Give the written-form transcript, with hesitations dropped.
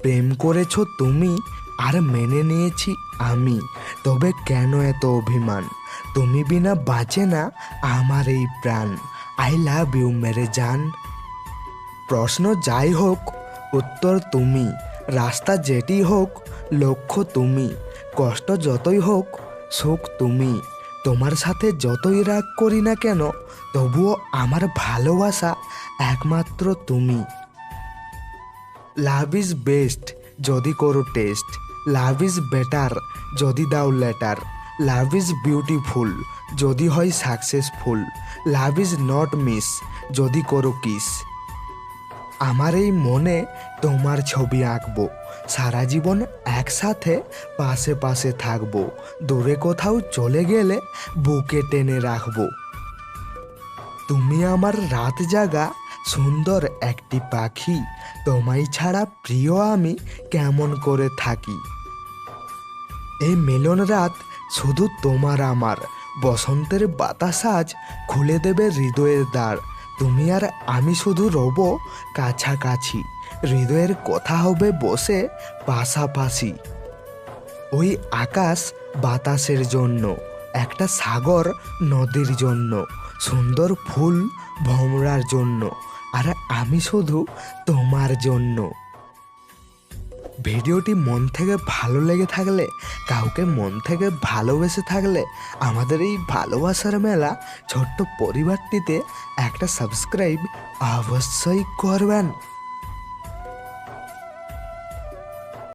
প্রেম করেছো তুমি আর মেনে নিয়েছি আমি, তবে কেন এত অভিমান? তুমি বিনা বাঁচে না আমার এই প্রাণ। আই লাভ ইউ মেরে জান। প্রশ্ন যাই হোক উত্তর তুমি, রাস্তা যেটি হোক লক্ষ্য তুমি, কষ্ট যতই হোক সুখ তুমি। তোমার সাথে যতই রাগ করি না কেন তবুও আমার ভালোবাসা একমাত্র তুমি। লাভ ইজ বেস্ট যদি করো টেস্ট, লাভ ইজ বেটার যদি দাও লেটার, লাভ ইজ বিউটিফুল যদি হয় successful, love is not miss যদি করো কিস। আমার এই মনে তোমার ছবি আঁকবো, সারা জীবন একসাথে পাশে পাশে থাকবো, দূরে কোথাও চলে গেলে বুকে টেনে রাখবো। তুমি আমার রাত জাগা সুন্দর একটি পাখি, তোমায় ছাড়া প্রিয় আমি কেমন করে থাকি। এই মিলন রাত শুধু তোমার আমার, বসন্তের বাতাস আজ খুলে দেবে হৃদয়ের দ্বার। তুমি আর আমি শুধু রব কাছাকাছি, হৃদয়ের কথা হবে বসে পাশাপাশি। ওই আকাশ বাতাসের জন্য, একটা সাগর নদীর জন্য, সুন্দর ফুল ভমরার জন্য, আর আমি শুধু তোমার জন্য। ভিডিওটি মন থেকে ভালো লেগে থাকলে, কাউকে মন থেকে ভালোবেসে থাকলে আমাদের এই ভালোবাসার মেলা ছোট্ট পরিবারটিতে একটা সাবস্ক্রাইব অবশ্যই করবেন।